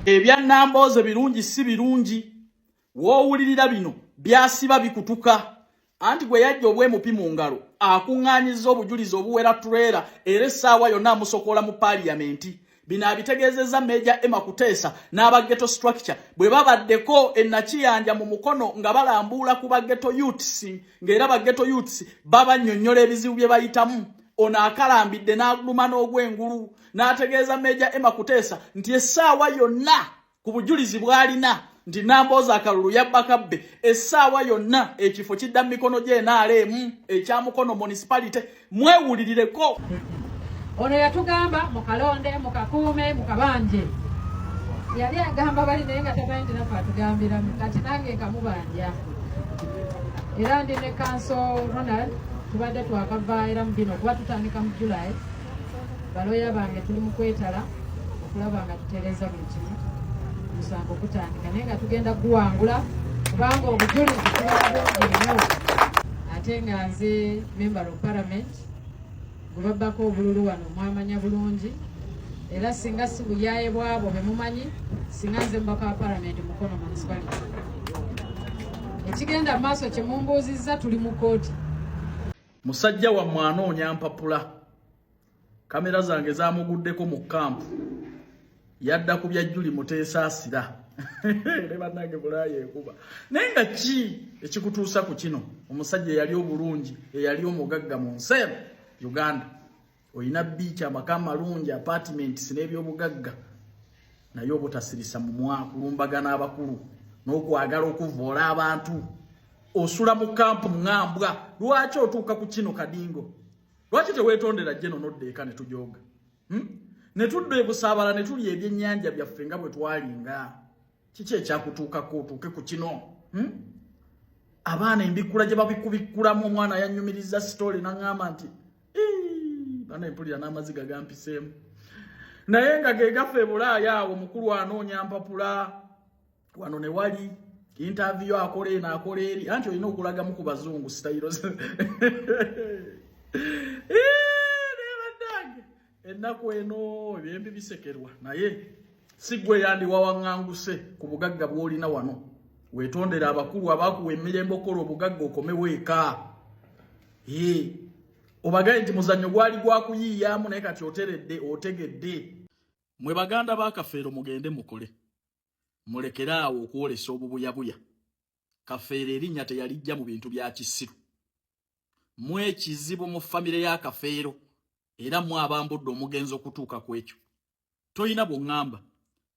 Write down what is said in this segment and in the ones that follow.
Ebya Nambooze birungi si birungi. Woowulirira bino byasiba bikutuka. Anti gwe yajja obwemupi mu ngalo akuŋŋaanyiza obujulizi obuwera tulera era essaawa yonna amusokola mu paaliyamenti. Bino abitegeezezza Meeja Emma Kuteesa n'aba ghetto structure bwe babaddeko ennakiyanja mu mukono nga balambuula ku ba ghetto youths ng'era ba ghetto youths babannyonnyola ebizibu bye bayitamu. Ono akalambidde n'aguluma n'ogw'engulu n'ategeeza Meeja Emma Kuteesa nti essaawa yonna ku bujulizi bw'alina nti Nambooze akalulu yabba kabbe essaawa yonna ekifo kidda mu mikono gy'NRM ekya Mukono municipality mwewulirireko. Ono yatugamba mukalonde mukakuume mukabanje yali agamba bali naye nga tamanyi nti naffe atugambira kati nange nkamubanja era ndi ne Council Ronald tubadde twakava era mu bino kuba tutandika mu July baloya bange tuli mu kwetala okulaba nga tutereeza buli kimu musango kutandika naye nga tugenda kuwangula kubanga obujulizi tubabungi nnyo ate nga nze member of parliament gwe babbako obululu wano mwamanya bulungi era singa si buyaaye bwabo be mumanyi singa nze mbaka wa parliament Mukono municipality ekigenda maaso kye mumbuuzizza tuli mu kooti. Musajja wa mwanoonya mpapula kamera zange zamuguddeko mu kampu yadda ku bya Juli Muteesa asira ne bannange bulaayi ekuba naye nga ki ekikutuusa ku kino omusajja eyali obulungi eyali omugagga mu nsi Uganda oyina beach amaka malungi apartments n'ebyobugagga naye obutasirisa mu mwakulumbaga n'abakulu n'okwagala okuvoola abantu osula mu kampu ngambwa. Lwaki otuuka ku kino kadingo? Lwaki teweetondera jeno noddeeka ne tujoga ne tudda ebusaabala ne tulya ebyennyanja byaffe nga bwe twalinga? Kiki ekyakutuukako otuuke ku kino? Abaana embikula gye babikubikkulamu omwana yannyumiriza sitole n'aŋŋamba nti bana empulira n'amaziga gampiseemu naye nga ge gaffe e Bulaaya awo mukulu anoonya mpapula wano ne wali interview akola eno akola eri anti olina okulagamu ku bazungu sitayiro ennaku eno ebyembi bisekerwa naye si gwe yandiwawaŋŋanguse ku bugagga bw'olina wano. Weetondera abakulu abaakuwa emirembe okola obugagga okomewo eka. Obagaye nti muzannyo gwali gwakuyiiyaamu naye kati oteredde otegedde. Mwe baganda ba Kafeero mugende mukole mulekere awo okwolesa obubuyabuya. Kafeero erinnya teyalijja mu bintu bya kisiru. Mwe ekizibu mu famire ya Kafeero era mwe abambudde omugenzi okutuuka ku ekyo. Toyina bw'oŋŋamba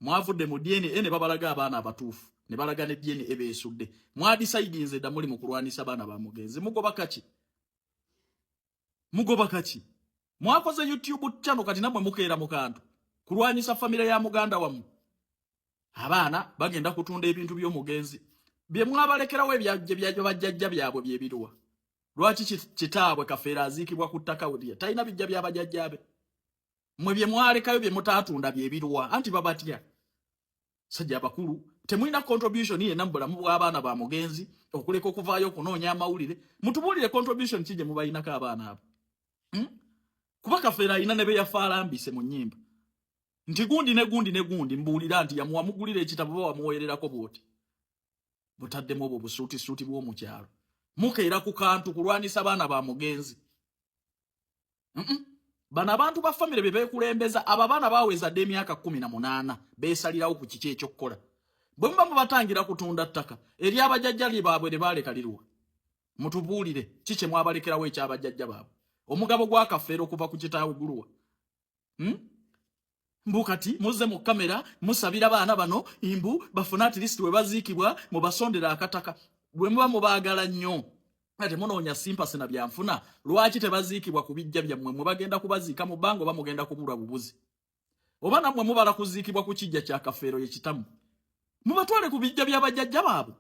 mwavudde mu DNA ne babalaga abaana abatuufu ne balaga ne DNA ebeesudde. Mwadisayidinze dda muli mu kulwanisa abaana ba mugenzi. Mugoba kaki? Mugoba kaki? Mwakoze YouTube channel kati namwe mukeera mu kantu kulwanyisa famire ya muganda wamu. Abaana bagenda kutunda ebintu by'omugenzi bye mwabalekerawo ebyajja bajjajja byabwe byebiruwa. Lwaki kitaabwe Kafeero aziikibwa ku ttaka wediya talina bijja by'abajjajjabe? Mwe bye mwalekayo bye mutaatunda byebiruwa anti babatya? Sajja abakulu temulina contribution yenna mu bulamu bw'abaana ba mugenzi okuleka okuvaayo okunoonya amawulire. Mutubuulire contribution ki gye mubayinako abaana abo? Kuba Kafeero alina ne be yafaalambise mu nnyimba nti gundi ne gundi ne gundi mbuulira nti yamuwa mugulira ekitabo bwe wamuweererako bwoti butaddemu obwo busuuti bw'omu kyalo. Mukeera ku kantu kulwanisa abaana ba mugenzi. Bano abantu ba famire be beekulembeza abo abaana baaweza dde emyaka 18 beesalirawo ku kiki ekyokukola. Bwe muba mubatangira kutunda ttaka eri abajjajjali baabwe ne baaleka liruwa. Mutubuulire kiki mwabalekerawo ekyabajjajja baabwe? Omugabo gwa Kafeero okuva ku kitaawe guluwa. Mbukati muze mu kamera musabira baana bano imbu bafuna at least we baziikibwa mu basondera akataka. Bwe muba mubaagala nnyo ate munoonya simpasi na byanfuna lwaki tebaziikibwa ku bijja byammwe mwe bagenda kubaziika mu bango bamugenda kubulwa bubuzi? Oba nammwe mubala kuziikibwa ku kijja kya Kafeero ye kitamu mubatwale ku bijja by'abajjajja baabwe.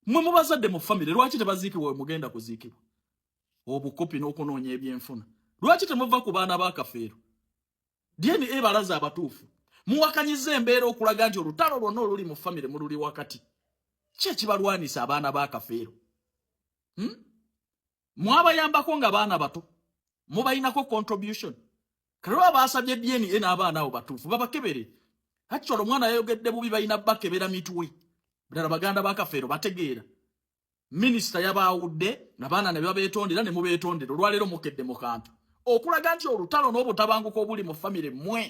Mwe mubazadde mu famire lwaki tebaziikibwa we mugenda kuziikibwa? Obukopi n'okunoonya ebyenfuna lwaki temuva ku baana ba Kafeero? DNA balaza abatuufu muwakanyiza embeera okulaga nti olutalo lwonna oluli mu famire mululi wakati. Ki ekibalwanisa abaana ba Kafeero? Mwabayambako nga baana bato mubayinako contribution. Kale baasabye DNA n'abaana abo batuufu babakebere actually omwana yayogedde bubi balina bakebera mitwe ddala baganda bakafeero bategeera minisita yabaawudde abaana ne babeetondera ne mubeetondera olwaleero mukedde mu kantu okulaga nti olutalo n'obutabanguko obuli mu famire mmwe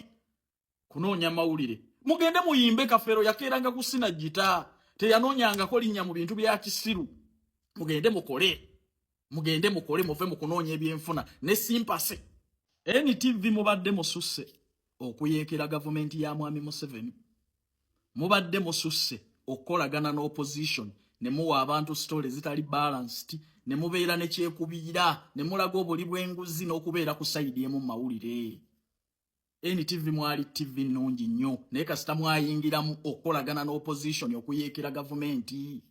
kunoonya mawulire mugende muyimbe kafeero yakeeranga kusina gita teyanoonyangako linnya mu bintu bya kisiru mugende mukole muve mu kunoonya ebyenfuna ne simpase NTV mubadde mususse okuyeekera gavumenti ya mwami Museveni mubadde mususse okukolagana n'opposition ne muwa abantu story zitali balanced ne mubeera ne kyekubiira ne mulaga obuli bw'enguzi n'okubeera ku side emu mawulire NTV mwali TV nnungi nnyo naye kasita mwayingiramu okukolagana n'opposition okuyeekera gavumenti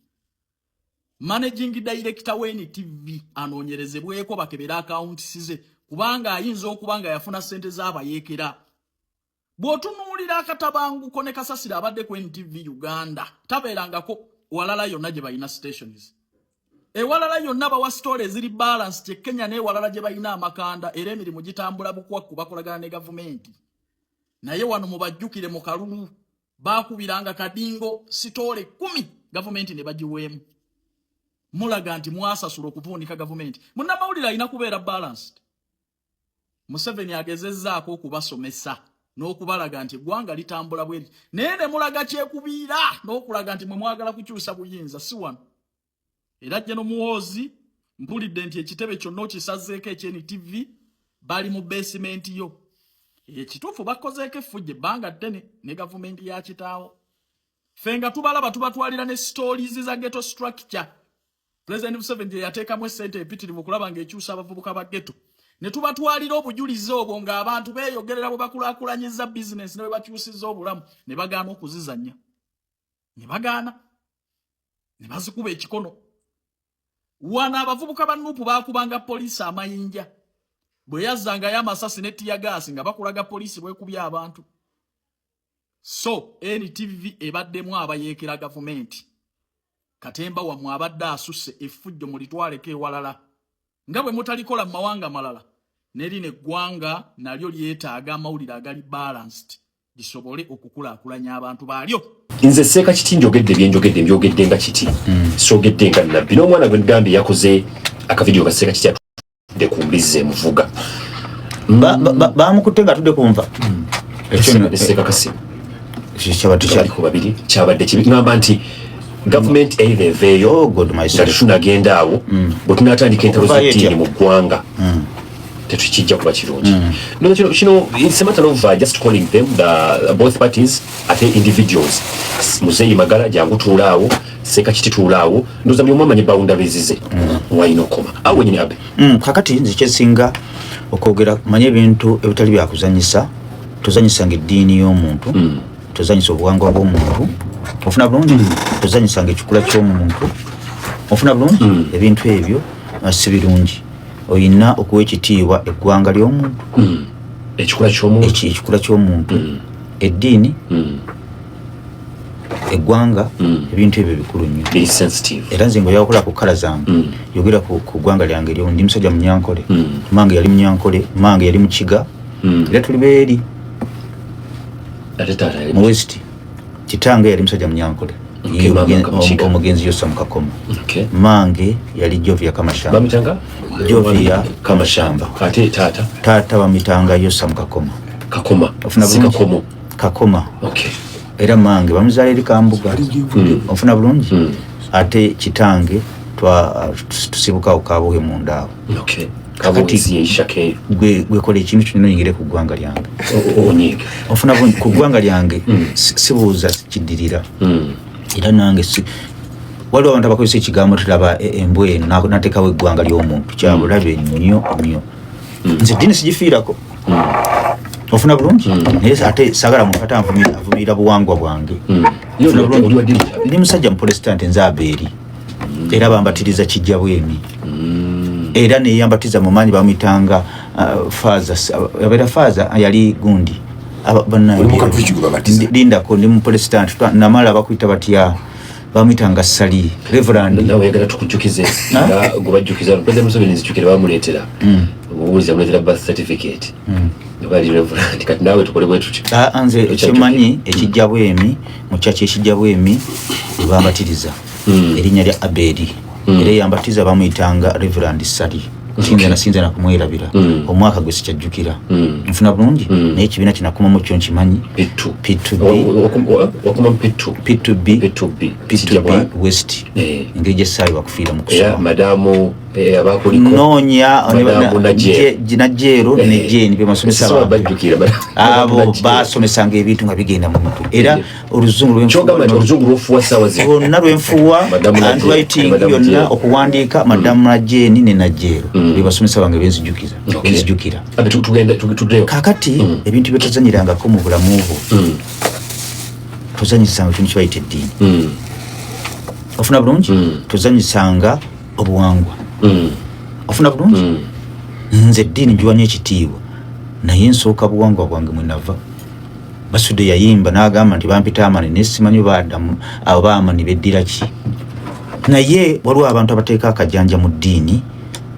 managing director wa NTV anoonyerezebweko bakebera accounts ze kubanga ayinza okubanga yafuna sente z'abayeekera bw'otunuulira akatabanguko ne kasasira abadde ku NTV Uganda tabeerangako walala yonna gye balina stations ewalala yonna bawa story ziri balance kye Kenya n'ewalala gye balina amakanda era emirimu gitambula bukwakku bakolagana ne gavumenti naye wano mubajjukire mu kalulu baakubiranga kadingo sitole 10 gavumenti ne bagiweemu mulaga nti mwasasula okuvuunika gavumenti munnamawulire alina kubeera balanced Museveni agezezzaako okubasomesa n'okubalaga nti eggwanga litambula bweri naye ne mulaga kyekubiira n'okulaga nti mwe mwagala kukyusa buyinza si wano era Jeno Muhoozi mpulidde nti ekitebe kyonna okisazeeko eky'NTV bali mu basement yo ekituufu bakozeeko effujja ebbanga ddene ne gavumenti ya kitaawo ffe nga tubalaba tubatwalira ne stories za ghetto structure President Museveni yateekamu essente empitirivu okulaba ng'ekyusa abavubuka ba ghetto ne tubatwalira obujulizi obwo ng'abantu beeyogerera bwe bakulaakulanyiza business ne bwe bakyusizza obulamu ne bagaana okuzizannya ne bazikuba ekikono wana abavubuka ba Nuupu baakubanga poliisi amayinja bwe yazzangayo amasasi ne tiyagaasi nga bakulaga poliisi bwekubya abantu so NTV ebaddemu abayeekera gavumenti Katemba wammwe abadde asusse effujjo mulitwaleko ewalala nga bwe mutalikola mu mawanga malala nerino eggwanga nalyo lyetaaga amawulire agali balanced lisobole okukulaakulanya abantu baalyo nze seeka kiti njogedde nga kiti sogedde nga nabbi n'omwana gwe Gambia yakoze akavidiyo kaseeka kiti atudde ku mbizi muvuga bamukutte nga atudde kumva seeka kasimu ku babiri kyabadde kibi ngamba nti government either veyo nga tetunagenda awo bwe tunatandika entalo z'eddiini mu ggwanga tetukijja kuba kirungi kino it's a matter of just calling them both parties ate individuals Muzeeyi Magala jangu tuulaawo seeka kiti tuulaawo ndooza buli omu amanyi boundaries ze wayina okoma awo wenyini abe kakati nze kyesinga okwogera manye ebintu ebitali byakuzanyisa tuzanyisanga eddiini y'omuntu tuzanyisa obuwangwa bw'omuntu ofuna bulungi tuzanyisanga ekikula ky'omuntu ofuna bulungi ebintu ebyo si birungi oyina okuwa ekitiibwa eggwanga ly'omuntu ekikula ky'omuntu eddiini eggwanga ebintu ebyo bikulu nnyo era nze ngaoyakola ku kkala zange yogera ku ggwanga lyange eryo ndi musajja Munyankole mange yali Munyankole mange yali Mukiga era tuli beeri mu West kitange yali musajja Munyankole omugenzi Yosa Mukakoma mange yali Jovia Kamashamba Jovia Kamashamba ate taata bamitanga Yosa Mukakoma Kakoma era mange bamuzaala eri Kambuga ofuna bulungi ate kitange tusibukawo Kabuge mundaawo gwekola ekintu kyonna oyingire ku ggwanga lyange ofuna ku ggwanga lyange sibuuza kiddirira era nange waliwo abantu abakozesa ekigambo tulaba embwa eno nateekawo eggwanga ly'omuntu kyabulabe nnyo nze eddiini sigifiirako ofuna bulungi naye ate saagala muntu ate anvumirira buwangwa bwange ndi musajja muprotestant nze abeeri era bambatiriza kijja bwemi era neyambatiza mu maanyi bamuyitanga yabeera faaza yali gundi lindako ndi muprotestant namala bakuyita batya bamuyitanga Sali Reverend nawe yagala tukujjukize nga gubajjukiza President Museveni nzijukire bamuleetera obuuliza muleetera birth certificate bali reverend kati nawe tukole bwetu anze ekimanyi ekijja bwemi mu chachi ekijja bwemi babatiriza erinnya lya Abedi era yambatiza bamuyitanga Reverend Sali sinza na kumwerabira omwaka gwe sikyajjukira nfuna bulungi naye ekibiina kinakoma mu kyo nkimanyi P2B West engeri gyessaayi wakufiira mu kusoma madamu abakuliko noonya najjeero ne jeni byemasomesa abo basomesanga ebintu nga bigenda mu mutwe era oluzungu lwenfuwa handwriting yonna okuwandiika madamu najeni ne najjeero byebasomesa bange benzijukira kakati ebintu byetuzanyirangako mu bulamu bwo tuzanyisanga ekintu kibayita eddiini ofuna bulungi tuzanyisanga obuwangwa ofuna bulungi nze eddiini njiwanya ekitiibwa naye nsooka buwangwa bwange mwenava Basudde yayimba n'agamba nti bampita amani nesimanyi baadamu abo baamani beddira ki naye waliwo abantu abateeka akajanja mu ddiini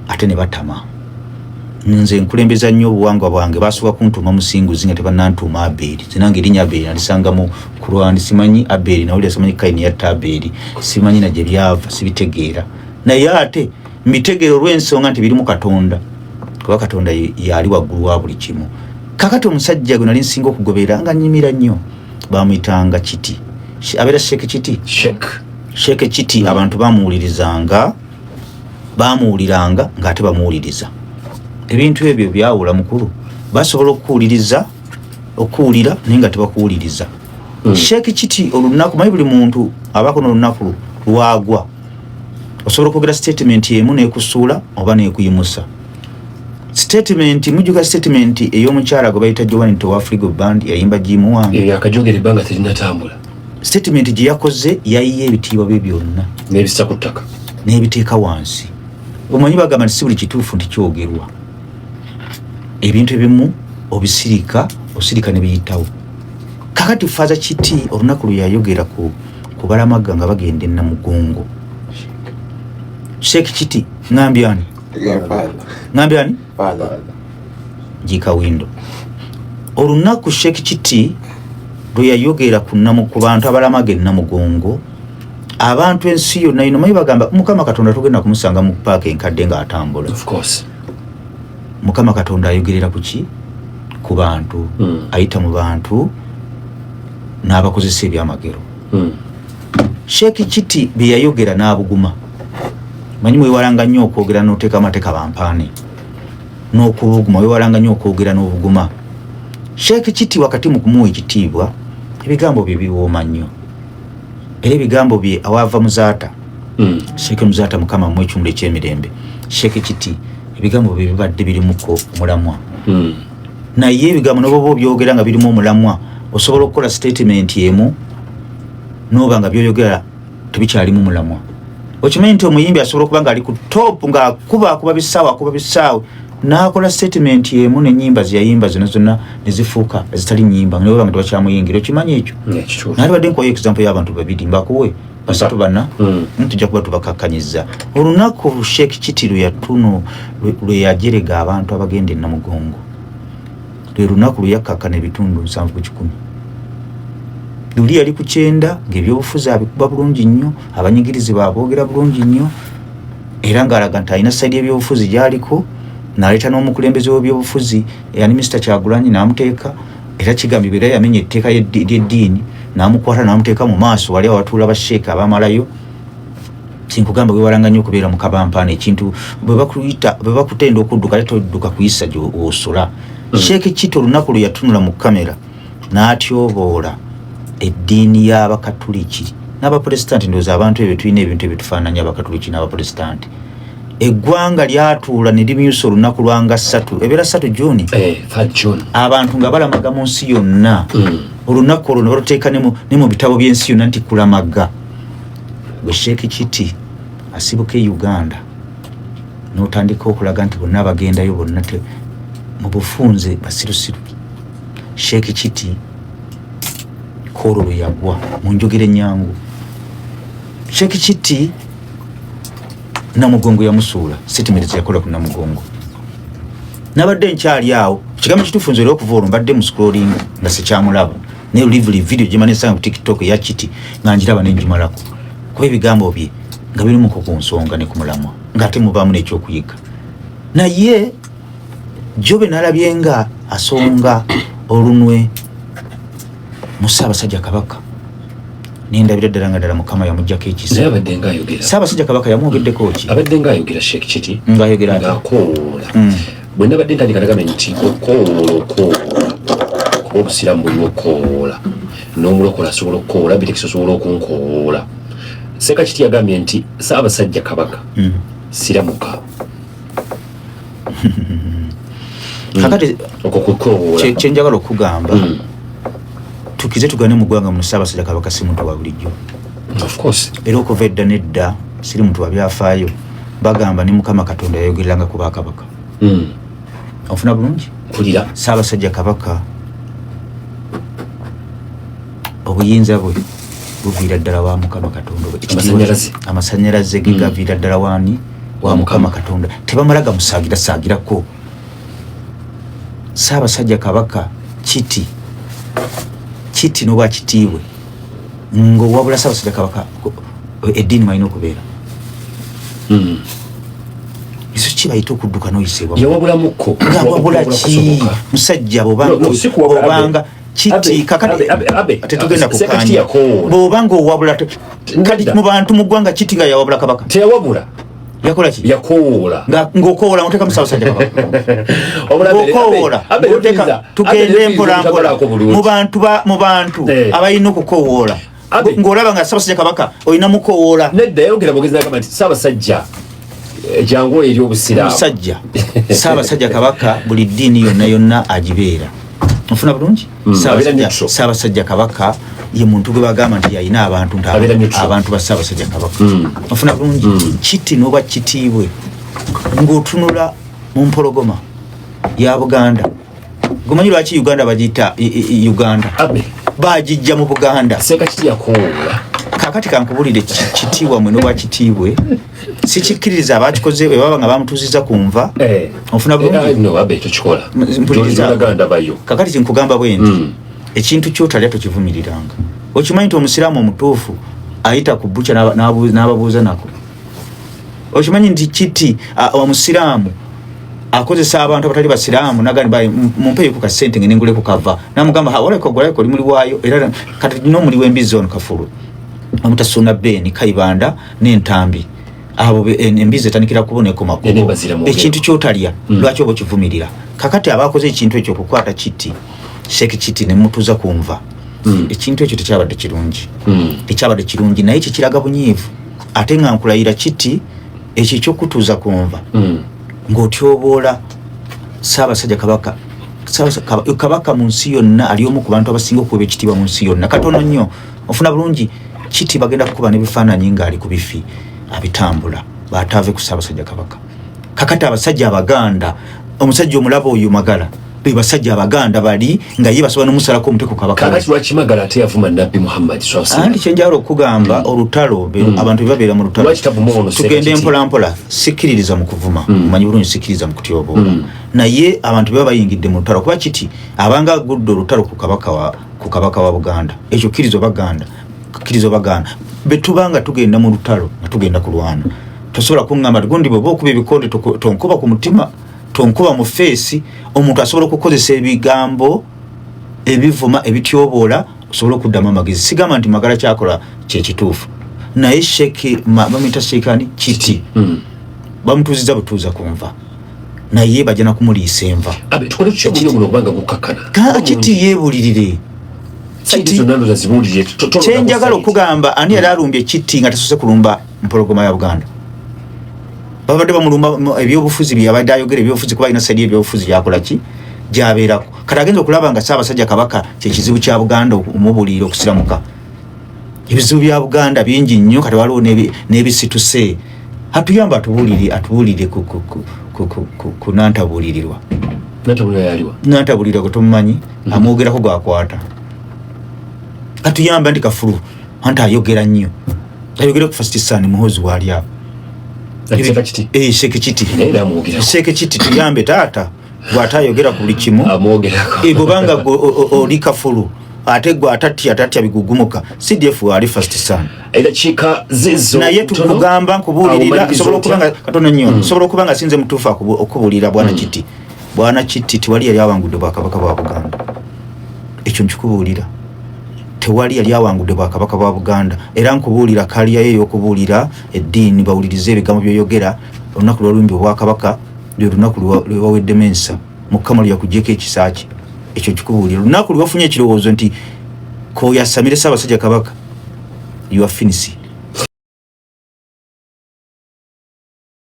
ate ne batama nze nkulembeza nnyo obuwangwa bwange basooka kuntuma musinguzi nga tebannantuuma Aberi zinange erinnya Aberi nalisanga mu Kurani simanyi Aberi nawulira simanyi Kaini yatta Aberi simanyi na gye byava sibitegeera naye ate mbitegeera olw'ensonga nti biri mu Katonda kuba Katonda yali waggulu wa buli kimu kakati omusajja gwe nali nsinga okugobera nga nnyimira nnyo bamuyitanga Kiti abeera Sheikh Kiti Sheikh Kiti abantu bamuwuliriranga ng'ate bamuwuliriza ebintu ebyo byawula mukulu basobola okuwulira naye nga tebakuwuliriza Sheikh Kiti olunaku manyi buli muntu abako n'olunaku lwagwa osobola okwogera statement emu n'ekusuula oba n'ekuyimusa statement mujuka statement ey'omukyala gwe bayita Joan to Africa Band yayimba jimu wange yakajogera ebbanga terinatambula statement gye yakoze yayiye ebitiibwa bye byonna n'ebisa ku ttaka n'ebiteeka wansi omanyi bagamba nti si buli kituufu nti kyogerwa ebintu ebimu osirika ne biyitawo kakati Faaza Kiti olunaku lwe yayogera ku balamaga nga bagenda Namugongo Sheikh Kiti ngambye ani Jika Windo olunaku Sheikh Kiti lwe yayogera ku bantu abalamaga Namugongo abantu ensi yonna ino manyi bagamba Mukama Katonda tugenda kumusanga mu paaka enkadde nga atambula of course Mukama Katonda ayogerera kuki ku bantu ayita mu bantu n'abakozesa ebyamagero Sheikh Kiti bye yayogera n'abuguma manyi mwewalanga nnyo okwogera n'oteeka amateeka bampaane n'okubuguma wewalanga nnyo okwogera n'obuguma Sheikh Kiti wakati mu kumuwa ekitiibwa ebigambo bye biwooma nnyo era ebigambo bye awaava Muzaata Sheikh Muzaata Mukama mu ekimuli eky'emirembe Sheikh Kiti ebigambo bye bibadde birimuko omulamwa naye ebigambo n'oba byogera nga birimu omulamwa osobola okukola statement emu n'oba nga byoyogera tebikyalimu mulamwa okimanyi nti omuyimbi asobola okuba nga ali ku top ng'akuba bisaawe n'akola statement emu n'ennyimba zeyayimba zonna ne zifuuka ezitali nnyimba ne baba nga tebakyamuyingira okimanyi ekyo naye badde nkuwayo example y'abantu babiri mbakuwe basatu bana tujja kuba tubakakkanyiza olunaku Sheikh Kiti lwe yajerega abantu abagenda e Namugongo lwe lunaku lwe yakkakkana ebitundu 7 ku 10 luli yali ku 9 ng'ebyobufuzi abikuba bulungi nnyo abanyigirizi baboogera bulungi nnyo era ng'alaga nti alina sayidi y'ebyobufuzi gy'aliko n'aleeta n'omukulembeze w'ebyobufuzi eyani Mr. Kyagulanyi n'amuteeka era kigambibwa era yamenya etteeka ly'eddiini n'amukwata n'amuteeka mu maaso wali awatuula basheeka abamalayo sinkugamba wewalanga nnyo okubeera mu kabampaana ekintu bwe bakutenda okudduka leeta odduka kuyisa gy'osula Sheikh Kiti olunaku lwe yatunula mu kamera n'atyoboola eddiini y'Abakatuliki n'Abaprotestanti ndowooza abantu ebyo tulina ebintu ebitufaananya Abakatuliki n'Abaprotestanti eggwanga lyatuula ne limyusa olunaku lwanga 3 ebeera 3 June abantu nga balamaga mu nsi yonna olunaku olwo ne baluteeka ne mu bitabo by'ensi yonna nti kulamaga bwe Sheikh Kiti asibuka e Uganda n'otandika okulaga nti bonna abagendayo bonna mu bufunze basirusiru Sheikh Kiti koro lwe yagwa mu njogera ennyangu Sheikh Kiti Namugongo yamusuula statement yakola ku Namugongo nabadde nkyali awo kigambo kituufu nzere okuva olwo mbadde mu scrolling nga sikyamulaba ne lively video gye manesanga ku TikTok ya Chiti nga njiraba ne njimalako kuba ebigambo bye nga birimu ku nsonga ne ku mulamwa ng'ate mubaamu n'ekyokuyiga naye Jobe nalabye nga asonga olunwe mu Ssaabasajja Kabaka nindabira ddala Mukama yamuggyako ekisa naye abadde ng'ayogera Ssaabasajja Kabaka yamwogeddeko ki abadde ng'ayogera Sheikh Chiti ng'ayogera ng'akoola bwe nabadde ntandika nagambye nti okoola obusiramu bulimu okoola n'omulokola asobola okoola bitekisi osobola okunkoola Seka Chiti yagambye nti Ssaabasajja Kabaka siramuka kakati kyenjagala okugamba tukize tugane mu ggwanga mu Ssaabasajja Kabaka si muntu wa bulijjo of course era okuva edda nedda siri muntu wa byafaayo bagamba ne Mukama Katonda yayogereranga ku Bakabaka ofuna bulungi kulira Ssaabasajja Kabaka obuyinza bwe buviira ddala wa Mukama Katonda amasanyalaze ge gaviira ddala waani wa Mukama Katonda tebamala gamusaagirako Ssaabasajja Kabaka Chiti n'obwa kitiibwe ng'owabula Ssaabasajja Kabaka eddiini malina okubeera iso kibayita okudduka n'oyisebwa yawabulamuko ng'awabula ki musajja bw'obanga Chiti kakati tetugenda kukanya bw'obanga owabula kati mu bantu mu ggwanga Chiti nga yawabula Kabaka teyawabula yakola ki yakoola ng'okoola oteka mu Ssaabasajja Kabaka ng'okoola oteka tugende mpolampola mu bantu abalina okukoola ng'olaba nga Ssaabasajja Kabaka olina mukoola nedda yayogera mugezi nagamba nti Ssaabasajja jangu eri obusiraamu musajja Ssaabasajja Kabaka buli ddiini yonna agibeera ofuna bulungi Ssaabasajja Kabaka ye muntu gwe bagamba nti yalina abantu ba Ssaabasajja Kabaka ofuna bulungi Chiti n'obwa kitiibwe ng'otunula mu mpologoma ya Buganda gomanyi lwaki Uganda bagiyita Uganda bagijja mu Buganda Seka Chiti yakoola kakati kankubulire kitiibwa mwe n'obwa kitiibwe sikikkiriza abakikoze bwe baba nga bamutuuziza ku nva ofuna bulungi kakati kinkugamba bwe nti ekintu kyotalya tokivumiriranga okimanyi nti omusiraamu omutuufu ayita ku bbuca n'ababuuza nako okimanyi nti Chiti omusiraamu akozesa abantu abatali basiraamu nagamba mumpeeku ka ssente ngene nguleko kava namugamba oleko limuli waayo era kati nino muli w'embizzi ono Kafulu omutasuna Beni Kaibanda n'entambi abo embizi etandikira kuboneka makubo ekintu kyotalya lwaki obo kivumirira kakati abakoze ekintu ekyo okukwata Chiti Sheikh Chiti ne mutuza kumva ekintu ekyo tekyabadde kirungi naye kikiraga bunyiivu ate nga nkulayira Chiti ekyo ky'okutuuza kumva ng'otyoboola Ssaabasajja Kabaka mu nsi yonna ali omu ku bantu abasinga okuba ekitiibwa mu nsi yonna katono nnyo ofuna bulungi Chiti bagenda kukuba n'ebifaananyi ng'ali ku bifi abitambula baataave ku Ssaabasajja Kabaka kakati abasajja Abaganda omusajja omulaba oyo Magala be basajja Abaganda bali nga ye basobola n'omusalako omuteko Kabaka kakati lwaki Magala ate yavuma Nabbi Muhammad andi kyenjala okugamba olutalo abantu bebabeera mu lutalo tugende mpolampola sikkiririza mu kuvuma manyi bulungi sikkiriza mu kutyoboola naye abantu beba bayingidde mu lutalo kuba Chiti abanga agudde olutalo ku Kabaka wa Buganda ekyo kkirizo Baganda betubanga tugenda mu lutalo nga tugenda kulwana tosobola kuŋŋamba gundi bwe okuba ebikonde tonkuba ku mutima tonkuba mu feesi omuntu asobola okukozesa ebigambo ebivuma ebityoboola osobola okuddamu amagezi sigamba nti Magala kyakola kyekituufu naye bamuyita Sheikani Chiti bamutuuziza butuuza kumva naye bajja nakumuliisa enva Chiti yeebulirire kyenjagala okugamba ani yali alumbye Chiti nga tasose kulumba mpologoma ya Buganda babadde bamulumba ebyobufuzi byabadde ayogera ebyobufuzi kuba ina saidi ebyobufuzi yakola ki gyabeerako kati agenza okulaba nga Ssaabasajja Kabaka kyekizibu kya Buganda omubulira okusiramuka ebizibu bya Buganda bingi nnyo kati waliwo n'ebisituse atuyamba atubuulire ku nantabuulirirwa nantabuulirwa gwe tomumanyi amwogerako gwakwata atuyamba ndi Kafulu anti ayogera nnyo ayogera ku First Son Muhoozi wali awo Sheikh Chiti tuyambe taata bw'atayogera ku buli kimu bw'obanga oli kafulu ate gwe atatya bigugumuka CDF ali first son naye tukugamba nkubuulirira sobola okubanga katono nnyo sobola okubanga sinze mutuufu okubuulira bwana Kiti tewali yali awangudde bwakabaka bwa Buganda ekyo nkikubuulira tewali yali awangudde bwakabaka bwa Buganda era nkubuulira kaliya ye y'okubuulira eddiini bawulirize ebigambo by'oyogera olunaku lw'olumbi obwakabaka lwe lunaku lwewawedde mensa Mukama lyakugyeko ekisaaki ekyo kikubuulira olunaku lwafunye ekirowoozo nti koyasamire Ssaabasajja Kabaka you are finished